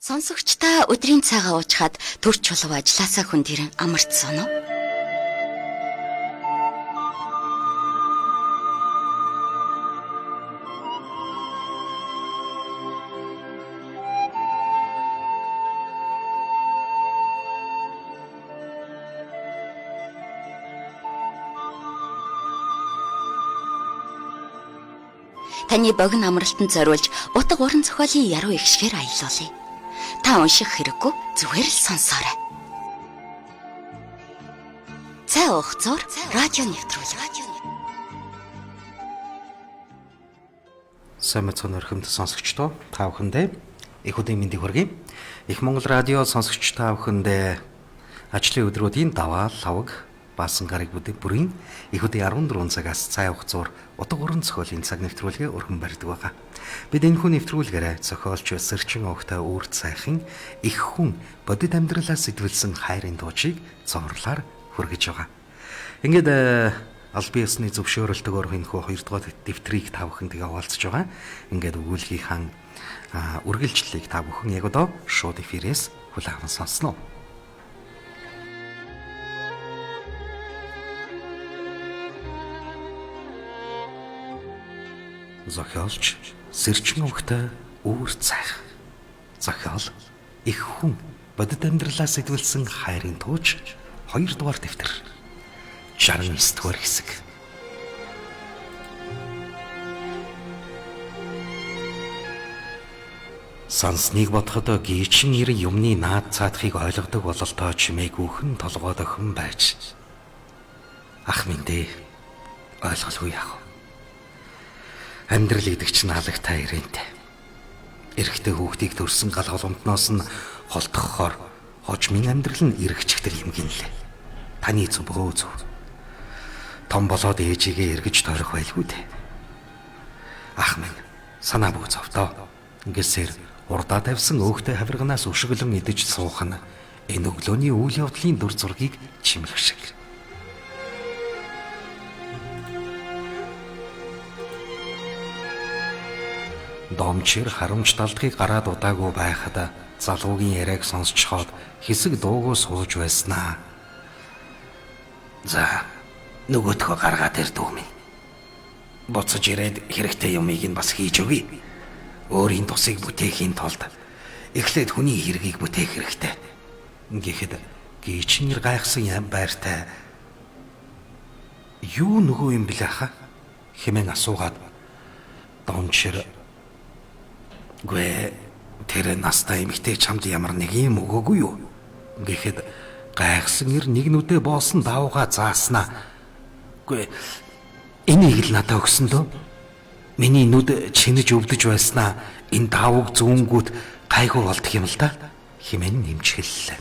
Сонсогчдаа өдрийн цагаа уучгаад төрч чулуу ажилласаа хүн дэрэн амарцсан уу? Таны богино амралтанд зориулж утга уран зохиолын яруу ихшгээр аялуулъя. Та унших хэрэггүй, зүгээр л сонсоорой. Цай уух зур радио нэвтрүүлэг. Сайн мэцэн өрхөмд сонсогчдоо та бүхэндээ их өдрийн мэндийг хүргэе. Их Монгол радио сонсогч та бүхэндээ ажлын өдрүүдийн даваа лавг баасан гараг бүрийн их өдрийн 14 цагаас цай уух зур утга уран зохиолын цаг нэвтрүүлгээ өргөн барьдаг байгаа. Бид энэ хүн нэвтрүүлгээрээ зохиолч Сэрчин огтой үр цайхын их хүн бодит амьдралаас сэтвэлсэн хайрын дуучийг цовруулаар хүргэж байгаа. Ингээд аль биесны зөвшөөрөлтөөр энэ хүү 2 дугаар дэвтрийг та бүхэндээ хаваалцж байгаа. Ингээд өгүүлгийнхаа үргэлжлэлийг та бүхэн яг одоо шууд эфирээс хүлээн сонсноо. Зохиолч Сэрчин огтой үр цайх. Зохиол их хүн бодит амьдралаас сэтвэлсэн хайрын тууч 2 дугаар дэвтэр 69 дугаар хэсэг. Сансныг бодоход гийчин нэр юмны наад цаадхыг ойлгодог бололтой чимээгүйхэн толгойд охин байж. Ах минь дээ ойлголгүй яах вэ? Амьдрал идэгч наалагтай ирэнтэй. Эрэгтэй хүүхдийг төрсөн гал холомтноос нь холдохоор хожмын амьдрал нь эргэчгтэр юм гинлээ. Таны зөв бөө зөв. Том болоод ээжигээ эргэж тойрох байлгүй дээ. Ах минь санаа бүү зовдоо. Ингэсээр урдаа тавьсан өөхтэй хавирганаас өшөглөн идэж суух нь энэ өглөөний үйл явдлын дүр зургийг чимлэх шиг. Домчир харамж талдгийг гараад удаагүй байхад залуугийн яриаг сонсчхоод хэсэг дуугүй сууж байснаа. За нөгөөдхөө гаргаад ир дүү минь. Боцож ирээд хэрэгтэй юмыг нь бас хийж өгье. Өөрийн тусыг бүтээхийн тулд эхлээд хүний хэргийг бүтээх хэрэгтэй. Гэхдээ гийчнэр гайхсан юм байртай. Юу нөгөө юм бэлээ хаа? Хэмээн асуугаад Домчир гээ тэр настай эмэгтэй чамд ямар нэг юм өгөөгүй юу? Гэхэд гайхсан ир нэг нүдэ боосон давууга зааснаа. Гээ энийг л надад өгсөн дөө. Миний нүд чинэж өвдөж байснаа энэ давууг зүүнгүүт гайгүй болдох юм л да. Хэмээн нэмчгэллээ.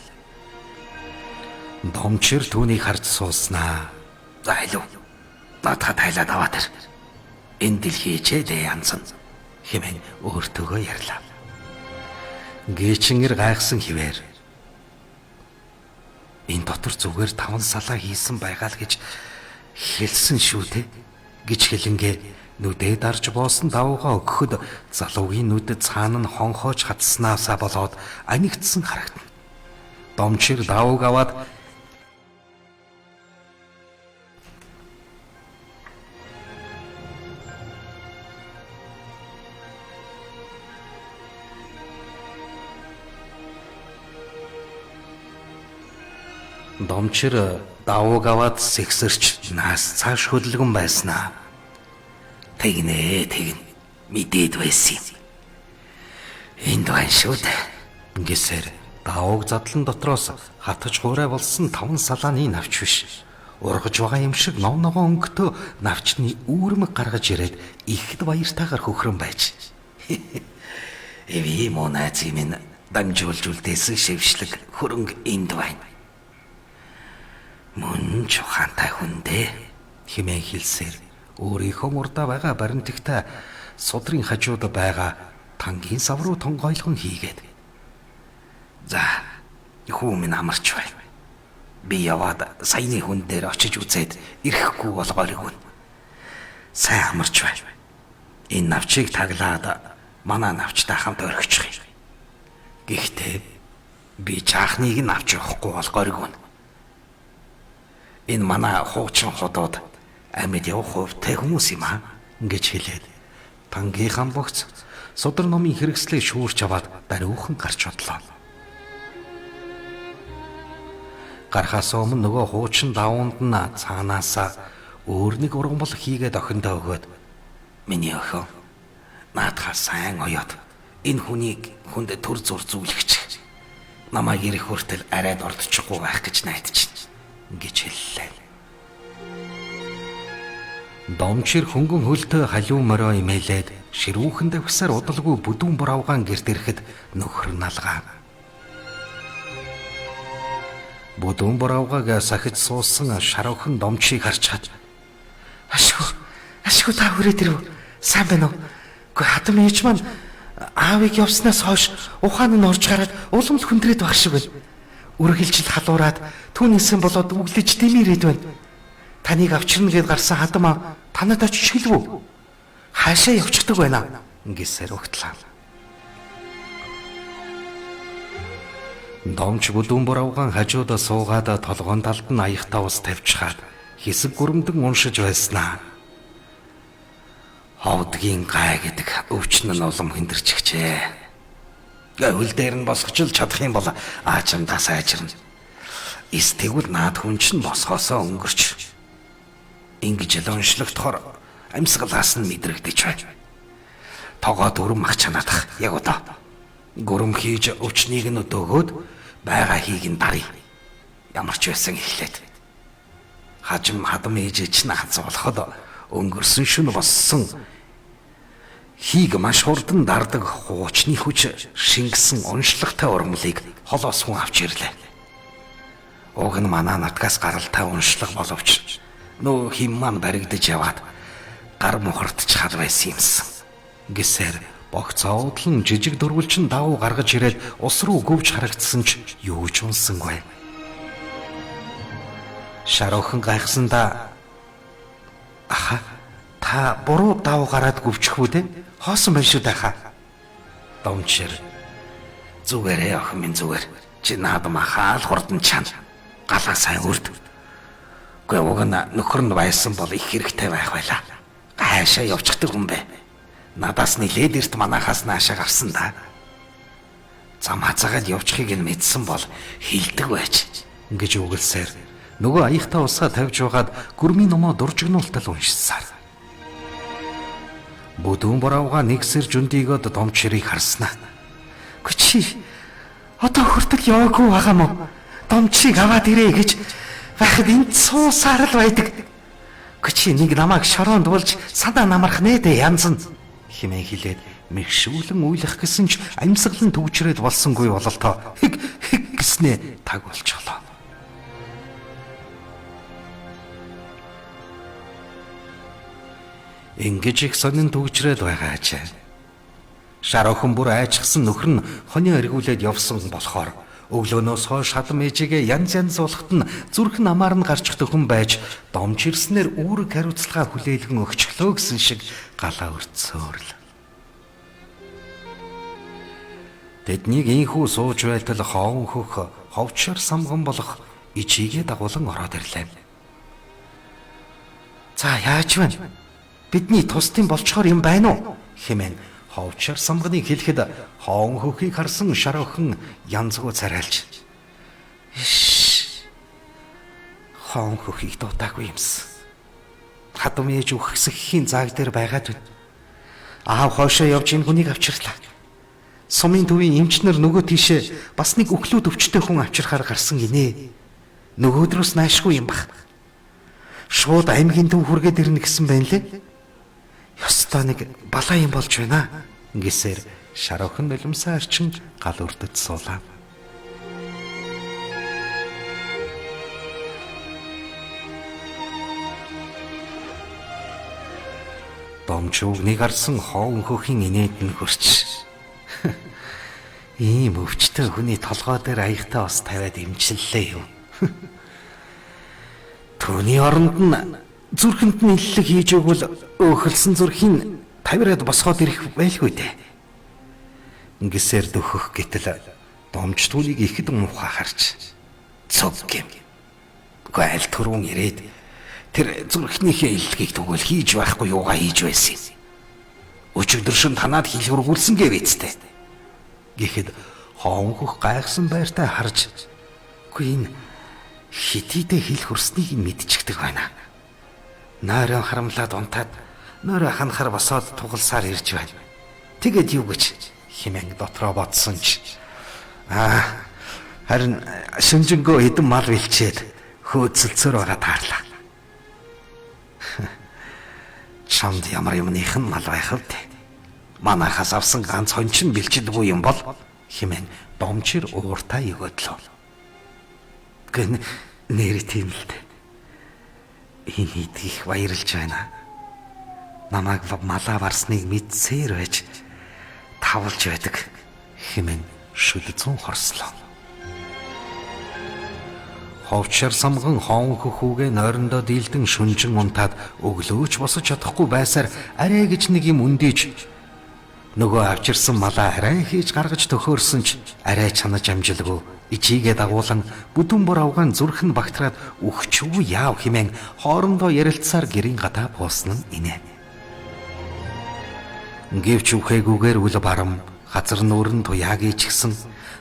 Домчир түүнийг харж сууснаа. За илүү. Надад тайлаад аваад ир. Энэ дэлхий чэдэ янзан. Хэмээн өөртөөгөө ярьлаа. Гээчингэр гайхсан хിവэр. Энэ дотор зүгээр 5 салаа хийсэн байгаа л гэж хэлсэн шүү дээ гэж хэлэнгээ нүдээ дарж боосон давуугаа өгөхөд залуугийн нүд цаана нь хонхоож хатснаасаа болоод анигдсан харагдана. Домчир давууг аваад Домчир давууг аваад сэгсэрч наас цааш хөдөлгөн байснаа. Тэгнэ мэдээд байсан юм. Энд байна шүү дээ. Ингэсээр давууг задлан дотроос хатаж хуурай болсон 5 салааны навч биш. Ургаж байгаа юм шиг ном ногоо өнгөтөө навчны үүрмэг гаргаж ирээд ихэд баяртайгаар хөхрөн байж. Эви монаац минь дамжуулж үлдээсэн шившлэг хөрөнгө энд байна. Мөн чухантай хүндээ хэмээн хэлсээр өөрийнхөө мурдаа байгаа баримтагтай судрын хажууд байгаа тангийн сав руу тонгойлгон хийгээд. За хүү минь амарч бай. Би яваад саяны хүн дээр очиж үзээд ирэхгүй болгоорой. Сайн амарч бай. Энэ навчийг таглаад манай навчтай хамт орхичих юм. Гэхдээ би жаахныг нь авч явахгүй бол горьгүй. Энэ манай хуучин хотод амьд явах хувьтай хүмүүс юм аа гэж хэлээд тангийнхаа богц судар номын хэрэгслийг шүүрч аваад даруйхан гарч бодлоо. Гарахаас өмнө нөгөө хуучин давуунд нь цаанаасаа өөр нэг ургамал хийгээд охиндоо өгөөд миний охин наадхаа сайн оёод энэ хүнийг хүнд төр зур зүйлгч намайг ирэх хүртэл арайд ордчихгүй байх гэж найдаж гэж хэллээ. Домчир хөнгөн хөлтөө халиу морио имээлээд ширүүхэн давхсаар удалгүй бүдүүн боравгаан гэрт ирэхэд нөхөр налгаа. Бүдүүн боравгааг сахиж суусан шаруухан домчийг харчаад ашгүй та хүрээд ирв. Сайн байна уу? Гэхдээ хатам ээж маань аавыг явснаас хойш ухаан нь орж гараад уламл хүндрээд байх шиг байна. Үргэлжил халуураад түүнээсээ болоод үглэж дэмирээд байна. Таныг авчирна гэд гарсан хатам аа танад очиж хэлв үү? Хаашаа явчихдаг байна гэсээр угтлаа. Домч бүдүүн боравгаан хажуудаа суугаад толгоон талд нь аяхтаа ус тавьчихаад хэсэг гүрэмдэн уншиж байснаа. Ховдгийн гай гэдэг өвчин нь улам хүндэрчихжээ. Гавл дээр нь босгочл чадах юм бол аачамдаа сайжирна. Эс тэгвэл наад хүн чинь босгосоо өнгөрч. Ингэж л уншлагтахор амьсгалаас нь мэдрэгдэж байна. Тогоо дүрм ах чанаадах яг одоо. Гүрэм хийж өвчнийг нь өдөөгөөд байгаа хийг нь дарыг. Ямар ч байсан эхлээд. Хажим хадам ээжээч нь хазуулахад өнгөрсөн шөнө боссон. Хийг маш хурдан дардаг хуучны хүч шингэсэн уншлагтай ургамлыг холоос хүн авч ирлээ. Уг нь манай натгаас гаралтай уншлаг боловч нөө хим маань баригдаж яваад гар мухардчихад байсан юмсан. Гэсээр богцоодлон жижиг дөрвөлчин давуу гаргаж ирээд ус руу гөвж харагдсан ч юу ч унсангүй. Шаруухан гайхсандаа аха та буруу давуу гараад гөвчих үү те? Хоосон байна шүү даха. Домчир зүгээрээ охин минь зүгээр. Чи наадам ахаал хурдан чана. Галаа сайн өрд. Гэхдээ уг нь нөхөр нь байсан бол их хэрэгтэй байх байлаа. Хаашаа явчихдаг юм бэ? Надаас нилээд эрт манахаас наашаа гарсан да. Зам хазаагаад явчихыг нь мэдсэн бол хилдэг байж гэж үгэлсээр нөгөө аяхтаа усаа тавьж байгаад гүрмийн номоо дуржигнуултал уншсаар. Бүдүүн боравга нэгсэр жүндийгод домчирыг харснаа. Гүчи одоо хүртэл яваагүй байгаа мó. Домчийг аваад ирээ гэж байхад энд суусаар л байдаг. Гүчи нэг намайг шороонд болж санаа намарх нээдэ янз нь хэмээн хэлээд мэгшүүлэн уйлах гэсэн ч амьсгалан төвчрээд болсонгүй бололтоо хиг гэснээ таг болчихлоо. Ингэж их сонин төвчрээд байгаа ачаа. Шаруухан бүр айчсан нөхөр нь хонио эргүүлээд явсан болохоор өглөөнөөс хойш хадам ээжигээ янз болохт нь зүрх намаар нь гарчдаг хүн байж домчирснээр үүрэг хариуцлага хүлээлгэн өгчлөө гэсэн шиг галаа өрцөөрл. Тэднийг инхүү сууж байтал хоон хөх ховчор самган болох ичигээ дагуулan ороод ирлээ. За яаж вэ? Бидний тусдын болчхоор юм байна уу? Хэмээн ховчор самганыг хэлэхэд хоон хөхийг харсан шаруухан янзгүй царайлж. Хоон хөхийг дутаагүй юмсан. Хадам ээж үхсэхийн зааг дээр байгаад байна. Аав хойшоо явж энэ хүнийг авчирлаа. Сумын төвийн эмчнэр нөгөө тийшээ бас нэг өглөө өвчтэй хүн авчирхаар гарсан гинэ. Нөгөөдрөөс наашгүй юм бах. Шууд аймгийн төв хүргээд ирнэ гэсэн байна лээ. Ёстой нэг балаа юм болж байна гэсээр шаруухан нулимсаа арчин гал өрдөж суулаа. Домчууг нэг арсан хоон хөхийн инээд нь хөрч. Ийм өвчтөй хүний толгой дээр аягтаа бас тавиад имчиллээ юу. Түүний оронд нь зүрхэнд нь иллэг хийж өгвөл өөхөлсөн зүрхийн тавираад босгоод ирэх байлгүй дээ. Ингэсээр дөхөх гэтэл Домч түүнийг ихэд муухай харж цог гэм. Үгүй аль түрүүн ирээд тэр зүрхнийхээ илтгэгийг тэгвэл хийж байхгүй юугаа хийж байсан юм. Өчигдөр шин танаад хил хургуулсан гэвэцтэй. Гэхэд хоонхох гайхсан байртай харж үгүй энэ хитийдээ хил хурсныг мэдчихдэг байна. Нойрон харамлаад унтаад нойроо ханахаар босоод тугалсаар ирж байна. Тэгэд юу гэж химэн дотроо бодсон ч харин шүнжэнгөө хэдэн мал бэлчээд хөөцөлцөр байгаа таарлаа. Чамд ямар юмных нь мал байх вэ? Манайхаас авсан ганц хончин бэлчдэггүй юм бол химэн домчир ууртай өгөөдлөө. Гэн нэр тийм л дээ. Энийг их баярлж байна. Намайг малаа барсныг мэдсээр байж тавлж байдаг химэн шүлзэн хорслоо. Ховчор самган хоон хөхүүгээ нойрондоо дийлдэн шүнжин унтаад өглөөч босож чадахгүй байсаар арай гэж нэг юм үндийж нөгөө авчирсан малаа арай хийж гаргаж төхөөрсөн ч арай чанаж амжилгүй ичигээ дагуулan бүдүүн бор авгаан зүрх нь багтраад өгчүү яав химэн хоорондоо ярилцсаар гэрийн гадаа буусан нь инээ. Гэвч үхэгүүгээр үл барам газар нүүрэн туяагийн ч гисэн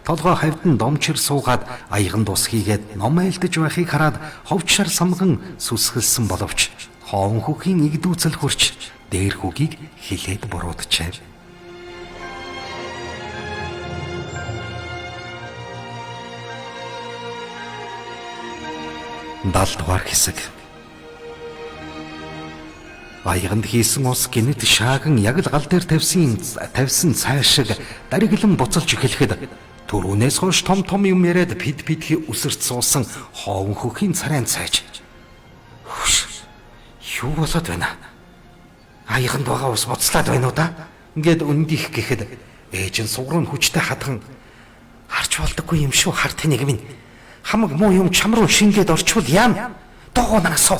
толгой хавьдан домчир суугаад аяган дус хийгээд ном айлдаж байхыг хараад ховчшар самган сүсгэлсэн боловч хоон хөхийн игдүүцэл хурч дээр хүүгийг хилээд бурууджээ. Далдугаар хэсэг. Аяганд хийсэн ус гинэд шааган яг л гал дээр тавьсан цай шиг дариглан буцалж эхлэхэд түрүүнээс хойш том юм яриад пидхи үсэрч суусан хоон хөхийн царайн цайж. Юу болоод байна? Аяганд байгаа ус буцлаад байна уу да? Ингээд өндих гэхэд ээж нь сугрын хүчтэй хадхан харж болдоггүй юм шүү харт нэг минь. Хамаг муу юм чам руу шингээд орчвол яам догоо нагасоо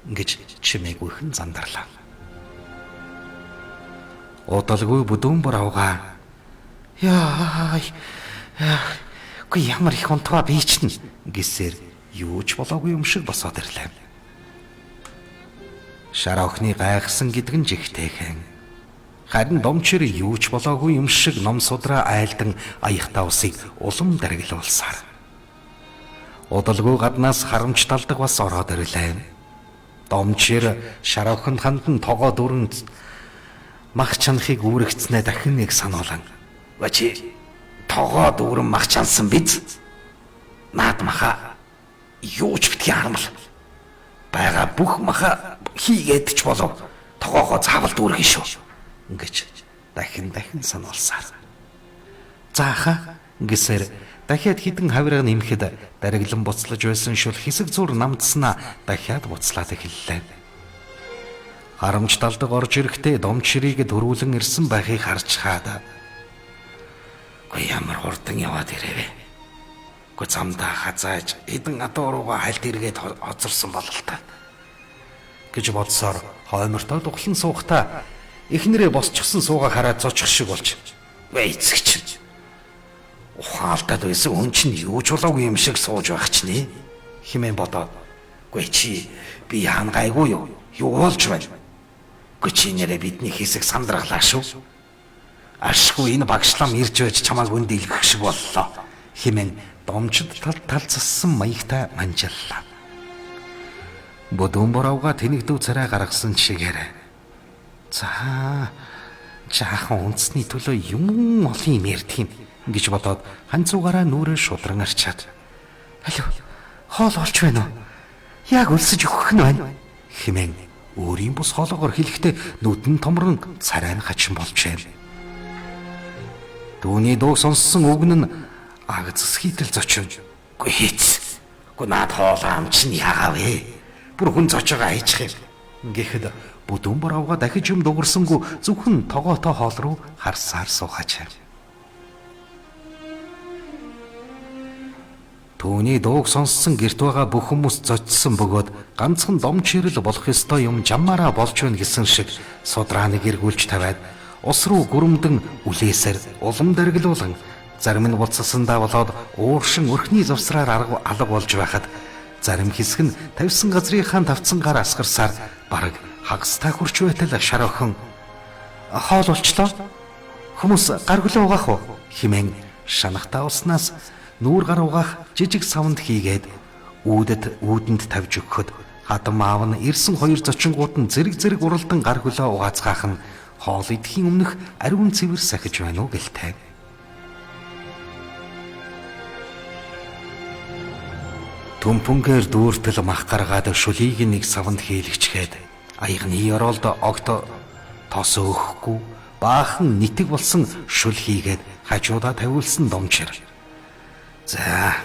гэж чимээгүйхэн зандарлаа. Удалгүй бүдүүн бор авгаа. Гүй ямар их унтваа би чинь гэсээр юу ч болоогүй юм шиг босоод ирлээ. Шар охины гайхсан гэдэг нь жигтэйхэн. Харин домчир юу ч болоогүй юм шиг ном судраа айлдан аягтаа усыг улам дариглуулсаар. Удалгүй гаднаас харамж талдаг бас ороод ирлээ. Домчир шар охинд хандан тогоо дүрэнд мах чанахыг үүрэгцнээ дахин нэг сануулan. Бачи тогоо дүүрэн мах чансан биз? Наад маха юу ч битгий харамл. Бага бүх маха хийгээд ч болов тогоогоо заавал дүүргэн шүү. Ингэж дахин сануулсаар. Зааха гэсээр дахиад хідэн хавирга нэмэхэд дариглан буцлаж байсан шүл хэсэг зур намдснаа дахиад буцлаад эхэллээ. Харамж талдаг орж ирэхдээ домчирийг дөрвөлэн ирсэн байхыг харж хаад. Гүй ямар хурдан яваад ирэвэ. Гүй замдаа хазааж эдэн адуу руугаа хальт эргээд хоцорсон бололтой. Гэж бодсоор хоймортоо дуглан суухтаа эхнэрээ босчихсон суугаа хараад зочих шиг болж. Вэ эцэгч. Ухаалтад байсан хүн чинь юу ч болоогүй юм шиг сууж байх ч нэ химэн бодоод. Гүй чи би хаана гайгүй юу? Юу болж байна? Гүй чи нэрээ бидний хэсэг сандраглаа шүү. Ашгүй энэ багшлам ирж байж чамааг үнд илгэх шиг боллоо. Химэн домчид талцсан маягтай манжиллаа. Бүдүүн боровга тэнэгдүү царай гаргасан чигээр. За жаахан үндэсний төлөө юм олон юм ярьдгийг гэж бодоод ханцуугаараа нүрээ шудран арчаад. Алуу хоол олж байна уу? Яг өлсөж өгөх нь байна. Химэн өөрийн бус хоолоогоор хэлэхдээ нүдэн томрон царайн хачин болжээ. Дүүний дуу сонссон үгэн нь агц хийтэл зочин. Гүй хийц. Гүй наад хоолоо амчин яагав ээ. Бүр хүн зочоогоо хайчих юм. Гэхэд бүдүүн боровга дахиж юм дуурсангүй зөвхөн тогоотой хоол руу харсаар суухач. Түүний дууг сонссон гэрт байгаа бүх хүмүүс зочсон бөгөөд ганцхан домчирэл болох ёстой юм жамаараа болж байна гэсэн шиг судрааныг эргүүлж тавиад ус руу гүрэмдэн үлээсээр улам дариглуулан Зарим нь буцалсандаа болоод ууршин өрхний завсраар алга болж байхад зарим хэсэг нь тавьсан газрынхаа тавцангаар асгарсаар бараг хагастай хурч байтал шар охин хоол болчлоо. Хүмүүс гар хөлөө угаах уу хэмээн шанахтаа уснаас нүүр гар угаах жижиг савнд хийгээд үүдэнд тавьж өгөхөд хадам аав нь ирсэн хоёр зочингууд нь зэрэг уралдан гар хөлөө угаацгаах нь хоол идэхийн өмнөх ариун цэвэр сахиж байна уу гэлтэй. Түмпүнгээр дүүртэл мах гаргаад шүлийг нэг савнд хийлгчгээд аягны оролд огт тос өгөхгүй баахан нитэг болсон шүл хийгээд хажуудаа тавиулсан домчир. За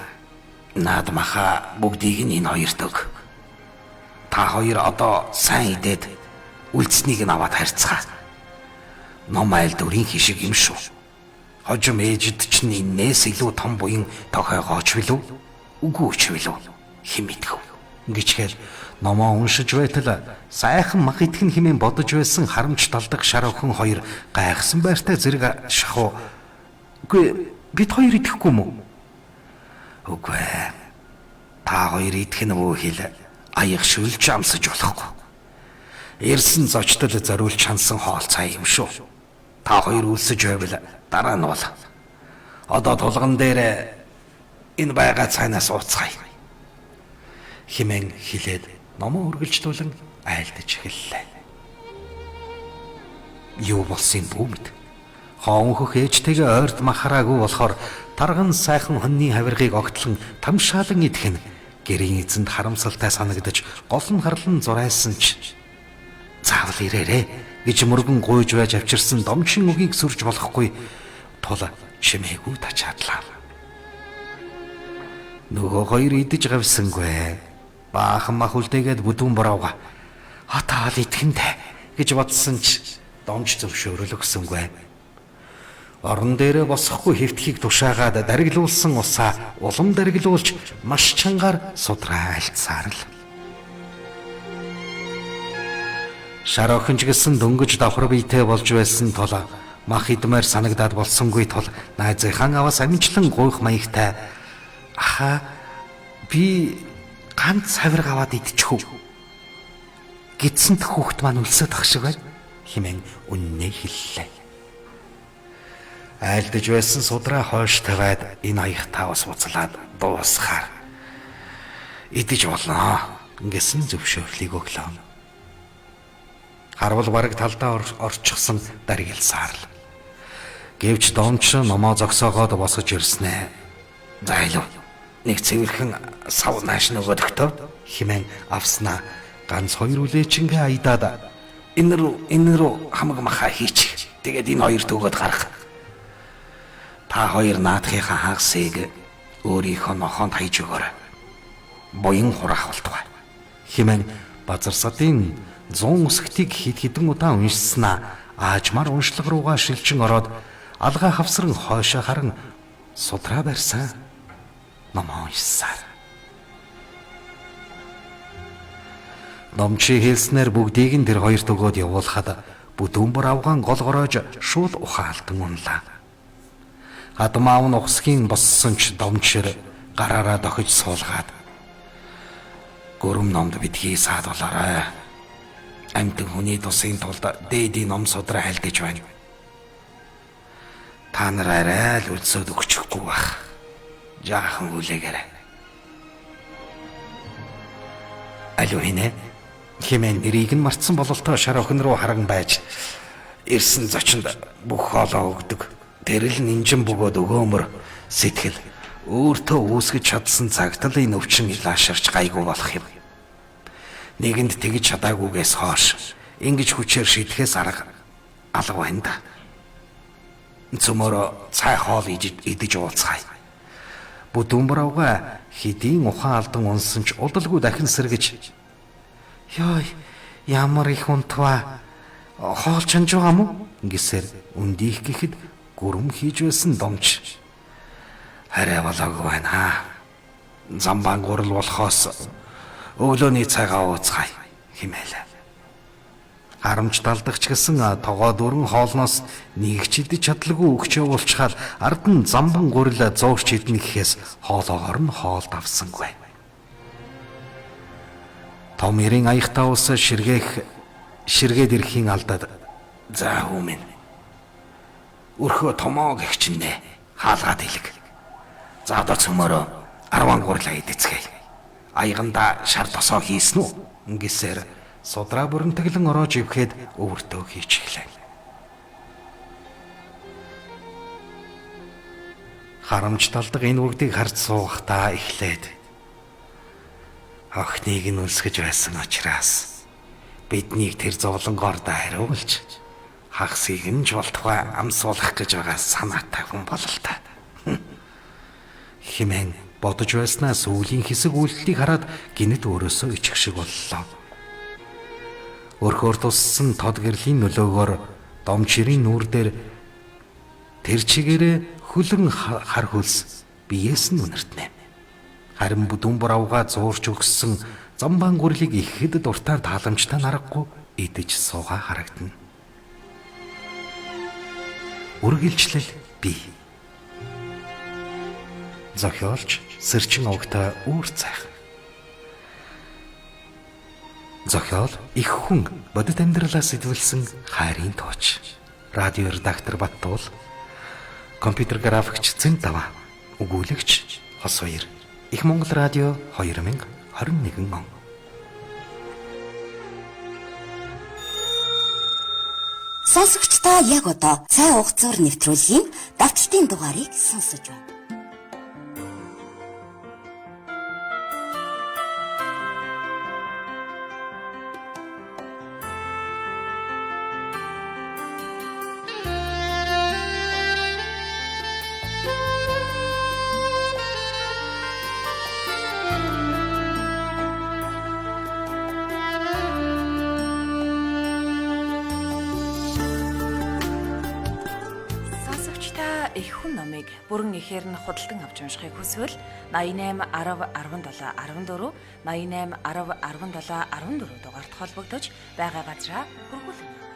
наад маха бүгдийг нь энэ хоёрт өг. Та хоёр одоо сайн идээд үлдснийг нь аваад харьцгаа. Ном айл дүрийн хишиг юм шүү. Хожим ээжид чинь энээс илүү том буян тохойгооч билүү? Үгүй ч билүү? Химэдгүү. Ингэчгээл номоо уншиж байтал сайхан мах идэх нь хэмээн бодож байсан харамч талдаг шар охин хоёр гайхсан байртай зэрэг шахуу. Үгүй бид хоёр идэхгүй мүү? Үгүй. Та хоёр идэх нь өө хэл аяг шүлж амсаж болохгүй. Ирсэн зочдод зориулж чансан хоол цай юм шүү. Та хоёр үлсэж байвал дараа нь бол. Одоо тулган дээр энэ байгаа цайнаас ууцгаая хэмээн хэлээд номоо үргэлжлүүлэн айлдаж эхэллээ. Юу болсон бүү мэд. Хоон хөх ээжтэйгээ ойрд махараагүй болохоор тарган сайхан хоньны хавиргыг огтлон тамшаалан идэх нь гэрийн эзэнд харамсалтай санагдаж гол нь харлан зурайсан ч заавал ирээрээ гэж мөргөн гуйж байж авчирсан домчин үгийг сүрж болохгүй тул чимээгүй тачаадлаа. Нөгөө хоёр идэж гавсангүй. Баахан мах үлдээгээд бүдүүн бороогаа хатаал идэхэндэ гэж бодсон ч домч зөвшөөрөл өгсөнгүй. Орон дээрээ босохгүй хэвтхийг тушаагаад дариглуулсан усаа улам дариглуулж маш чангаар судраа альцсаар л. Шар охинч гэсэн дөнгөж давхар биетэй болж байсан тул мах идмээр санагдаад болсонгүй тул найзынхаа аваас амжилтлан гуйх маягтай аха би ганц хавирг аваад идчихв. Гидсэнт хүүхэд маань өлсөд ах шиг байна хэмээн үннээ хэллээ. Айлдаж байсан судраа хойш тавиад энэ аягтаа ус буцалаад дуусгаар идэж болно гэсэн зөвшөөрлийг өглөө. Харвал бараг талдаа орчихсон даригласаар л. Гэвч домч номоо зогсоогоод босож ирснэ. За илүү нэг цэвэрхэн сав нааш нөгөөдөгтөө хэмээн авснаа ганц хоёр үлээчингээ айдаад энэ рүү хамаг махаа хийчих. Тэгээд энэ хоёр төгөөд гарах. Та хоёр наадхынхаа хагасыг өөрийнхөө нохоонд хайж өгөөрэй. Буян хураах болтугай хэмээн базар садын 100 үсгтийг хэдэн удаа уншснаа аажмаар уншлаг руугаа шилжин ороод алгаа хавсран хойшоо харан судраа барьсан номоо уншсаар. Номчи хэлснээр бүгдийг нь тэр хоёр төгөөд явуулахад бүдүүн бүр авгаан гол гороож шууд ухаалтан унлаа. Хадам аав нь ухсгийн боссон ч домчир гараараа дохиж суулгаад гүрэм номд битгий саад болоорой. Амьтан хүний тусын тулд дээдийн ном судраа хайлдаж байна. Та нар арай л үлсөд өгчихгүй бах. Жаахан үлээгээрэй. Алуу хийнэ. Хэмээн нэрийг нь мартсан бололтоо шар охин руу харан байж ирсэн зочинд бүх хоолоо өгдөг. Тэрл нинжин бөгөөд өгөөмөр сэтгэл өөртөө үүсгэж чадсан цагт л энэ өвчин илааширч гайгүй болох юм. Нэгэнд тэгж чадаагүйгээс хойш ингэж хүчээр шидэхээс арга алга байна да. Цөмөр цай хоол идэж уулзгаая. Бүдүүн бороогаа хэдийн ухаан алдан унсан ч удалгүй дахин сэргэж ёй ямар их унтваа хоол чанж байгаа мó гисээр үндийх гэхэд гүрэм хийж байсан домч хараа болоогүй байна. Замбаан гурал болохоос өглөөний цагаа ууцгаая хэмээлээ. Харамж далдагч гэсэн тогоо дөрөн хоолноос нэг ч идэж чадлагүй өгч явуулчихаар ард нь замбан гурил зуурч идэх гэхээс хоолоогоор нь хоол давсангүй. Том эрийн аяхтаа ус ширгээд ирэхийн алдаад за хүмүн өрхөө томоо гэх чинээ хаалгаад илэг. За одоо цөмөрөө 10 гурлаа идэцгээе. Аяганда шар тосоо хийсэн үү? Ингэсээр судраа бүрэн тэглэн ороож ивхэд өвөртөө хийж эхлэв. Харамж талдаг энэ үрдийг харж суухдаа эхлээд охиныг нь үлсгэж байсан учраас биднийг тэр зовлонгоор дайруулж хагсыг нь ч болтугай амсуулах гэж байгаа санаатай хүн бололтой. Химэн бодож байснаа сүүлийн хэсэг үйлдэлийг хараад гинэт өөрөөсөө ичих шиг боллоо. Өрхөөр туссан тод гэрлийн нөлөөгөөр домчирийн нүүр дээр тэр чигээрээ хөлөн хар хөлс биеэс нь үнэртнэ. Харин бүдүүн боравга зуурч өгсөн замбан гүрлийг ихэд дуртаар тааламжтай нарахгүй идэж суугаа харагдана. Үргэлжлэл бий. Зохиолч Сэрчин овогтой үүр цайх. Зохиол их хүн бодит амьдралаас сэтвэлсэн хайрын тууч. Радио редактор Баттуул, компьютер графикч Цэнтава, өгүүлэгч Хос хоёр. Их Монгол радио 2021 он. Сонсогч та яг одоо цай угцаар нэвтрүүлгийн давталтын дугаарыг сонсож байна. Их хүн номыг бүрэн ихээр нь худалдан авч уншихыг хүсвэл 88 10 17 14 88 10 17 14 дугаард холбогдож байгаа газраа хүргүүлнэ.